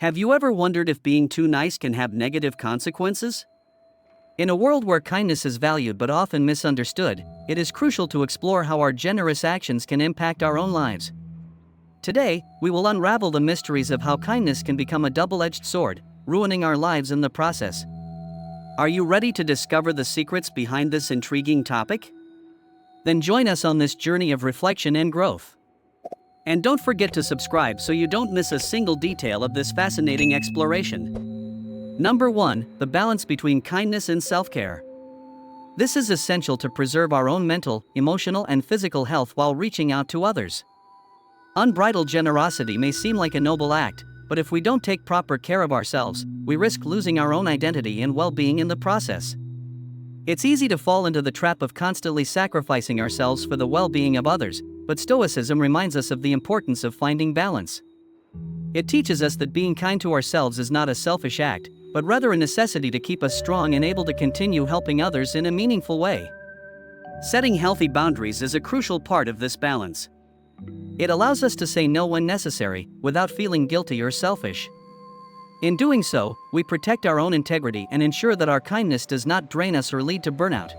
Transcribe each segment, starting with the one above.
Have you ever wondered if being too nice can have negative consequences? In a world where kindness is valued but often misunderstood, it is crucial to explore how our generous actions can impact our own lives. Today, we will unravel the mysteries of how kindness can become a double-edged sword, ruining our lives in the process. Are you ready to discover the secrets behind this intriguing topic? Then join us on this journey of reflection and growth. And don't forget to subscribe so you don't miss a single detail of this fascinating exploration. Number 1. The balance between kindness and self-care. This is essential to preserve our own mental, emotional, and physical health while reaching out to others. Unbridled generosity may seem like a noble act, but if we don't take proper care of ourselves, we risk losing our own identity and well-being in the process. It's easy to fall into the trap of constantly sacrificing ourselves for the well-being of others, but Stoicism reminds us of the importance of finding balance. It teaches us that being kind to ourselves is not a selfish act, but rather a necessity to keep us strong and able to continue helping others in a meaningful way. Setting healthy boundaries is a crucial part of this balance. It allows us to say no when necessary, without feeling guilty or selfish. In doing so, we protect our own integrity and ensure that our kindness does not drain us or lead to burnout.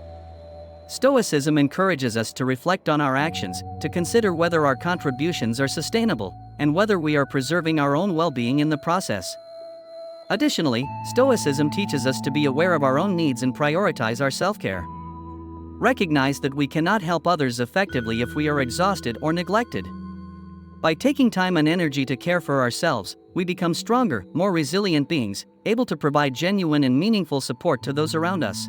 Stoicism encourages us to reflect on our actions, to consider whether our contributions are sustainable, and whether we are preserving our own well-being in the process. Additionally, Stoicism teaches us to be aware of our own needs and prioritize our self-care. Recognize that we cannot help others effectively if we are exhausted or neglected. By taking time and energy to care for ourselves, we become stronger, more resilient beings, able to provide genuine and meaningful support to those around us.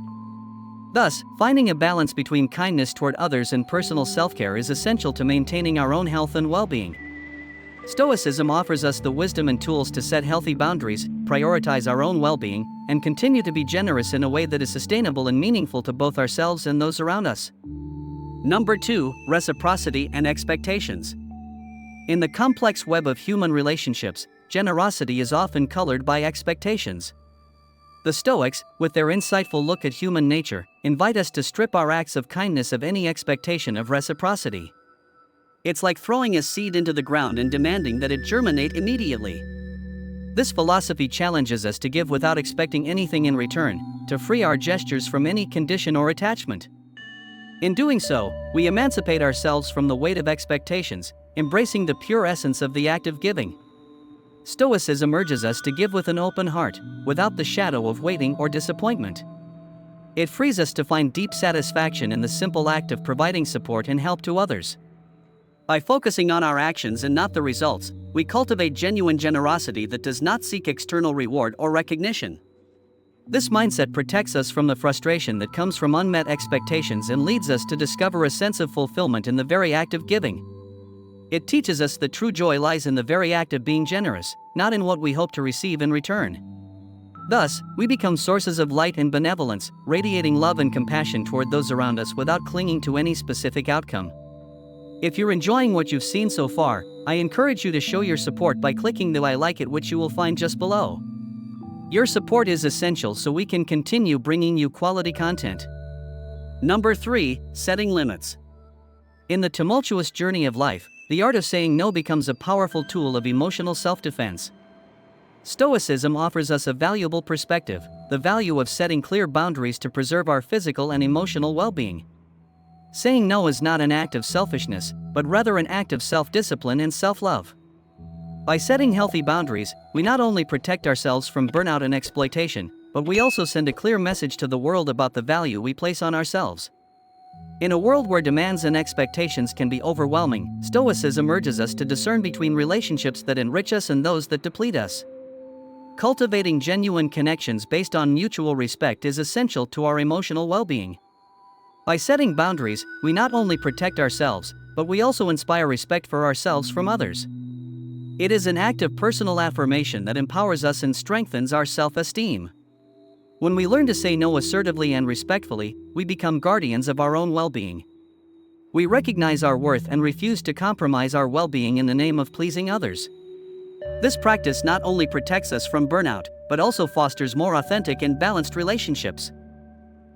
Thus, finding a balance between kindness toward others and personal self-care is essential to maintaining our own health and well-being. Stoicism offers us the wisdom and tools to set healthy boundaries, prioritize our own well-being, and continue to be generous in a way that is sustainable and meaningful to both ourselves and those around us. Number 2. Reciprocity and expectations. In the complex web of human relationships, generosity is often colored by expectations. The Stoics, with their insightful look at human nature, invite us to strip our acts of kindness of any expectation of reciprocity. It's like throwing a seed into the ground and demanding that it germinate immediately. This philosophy challenges us to give without expecting anything in return, to free our gestures from any condition or attachment. In doing so, we emancipate ourselves from the weight of expectations, embracing the pure essence of the act of giving. Stoicism urges us to give with an open heart, without the shadow of waiting or disappointment. It frees us to find deep satisfaction in the simple act of providing support and help to others. By focusing on our actions and not the results, we cultivate genuine generosity that does not seek external reward or recognition. This mindset protects us from the frustration that comes from unmet expectations and leads us to discover a sense of fulfillment in the very act of giving. It teaches us that true joy lies in the very act of being generous, not in what we hope to receive in return. Thus, we become sources of light and benevolence, radiating love and compassion toward those around us without clinging to any specific outcome. If you're enjoying what you've seen so far, I encourage you to show your support by clicking the I like it, which you will find just below. Your support is essential so we can continue bringing you quality content. Number 3. Setting limits. In the tumultuous journey of life, the art of saying no becomes a powerful tool of emotional self-defense. Stoicism offers us a valuable perspective, the value of setting clear boundaries to preserve our physical and emotional well-being. Saying no is not an act of selfishness, but rather an act of self-discipline and self-love. By setting healthy boundaries, we not only protect ourselves from burnout and exploitation, but we also send a clear message to the world about the value we place on ourselves. In a world where demands and expectations can be overwhelming, Stoicism urges us to discern between relationships that enrich us and those that deplete us. Cultivating genuine connections based on mutual respect is essential to our emotional well-being. By setting boundaries, we not only protect ourselves, but we also inspire respect for ourselves from others. It is an act of personal affirmation that empowers us and strengthens our self-esteem. When we learn to say no assertively and respectfully, we become guardians of our own well-being. We recognize our worth and refuse to compromise our well-being in the name of pleasing others. This practice not only protects us from burnout, but also fosters more authentic and balanced relationships.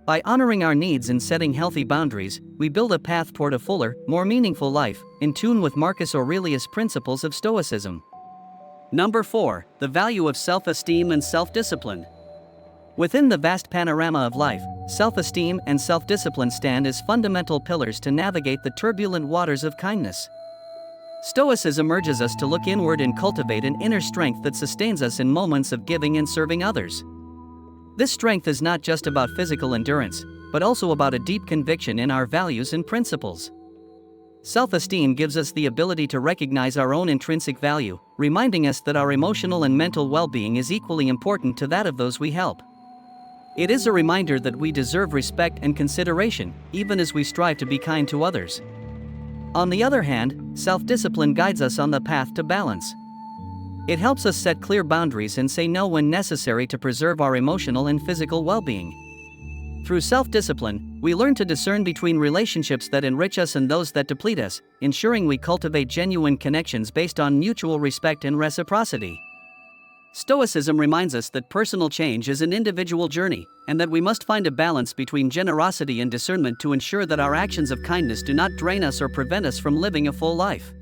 By honoring our needs and setting healthy boundaries, we build a path toward a fuller, more meaningful life, in tune with Marcus Aurelius' principles of Stoicism. Number 4. The value of self-esteem and self-discipline. Within the vast panorama of life, self-esteem and self-discipline stand as fundamental pillars to navigate the turbulent waters of kindness. Stoicism urges us to look inward and cultivate an inner strength that sustains us in moments of giving and serving others. This strength is not just about physical endurance, but also about a deep conviction in our values and principles. Self-esteem gives us the ability to recognize our own intrinsic value, reminding us that our emotional and mental well-being is equally important to that of those we help. It is a reminder that we deserve respect and consideration, even as we strive to be kind to others. On the other hand, self-discipline guides us on the path to balance. It helps us set clear boundaries and say no when necessary to preserve our emotional and physical well-being. Through self-discipline, we learn to discern between relationships that enrich us and those that deplete us, ensuring we cultivate genuine connections based on mutual respect and reciprocity. Stoicism reminds us that personal change is an individual journey, and that we must find a balance between generosity and discernment to ensure that our actions of kindness do not drain us or prevent us from living a full life.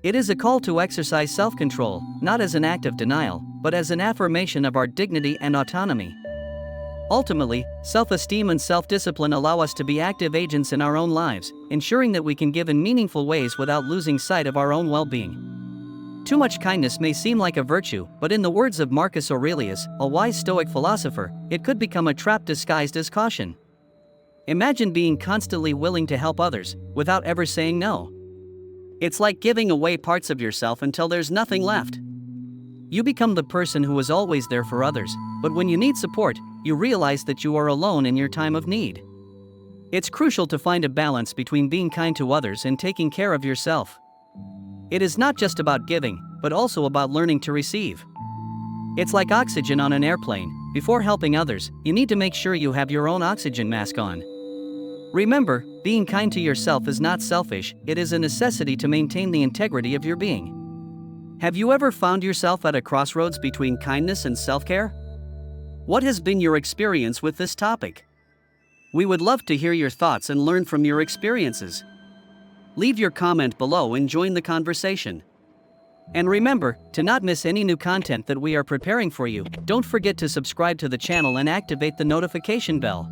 It is a call to exercise self-control, not as an act of denial, but as an affirmation of our dignity and autonomy. Ultimately, self-esteem and self-discipline allow us to be active agents in our own lives, ensuring that we can give in meaningful ways without losing sight of our own well-being. Too much kindness may seem like a virtue, but in the words of Marcus Aurelius, a wise Stoic philosopher, it could become a trap disguised as caution. Imagine being constantly willing to help others, without ever saying no. It's like giving away parts of yourself until there's nothing left. You become the person who is always there for others, but when you need support, you realize that you are alone in your time of need. It's crucial to find a balance between being kind to others and taking care of yourself. It is not just about giving, but also about learning to receive. It's like oxygen on an airplane. Before helping others, you need to make sure you have your own oxygen mask on. Remember, being kind to yourself is not selfish, it is a necessity to maintain the integrity of your being. Have you ever found yourself at a crossroads between kindness and self-care? What has been your experience with this topic? We would love to hear your thoughts and learn from your experiences. Leave your comment below and join the conversation. And remember, to not miss any new content that we are preparing for you, don't forget to subscribe to the channel and activate the notification bell.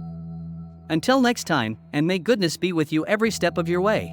Until next time, and may goodness be with you every step of your way.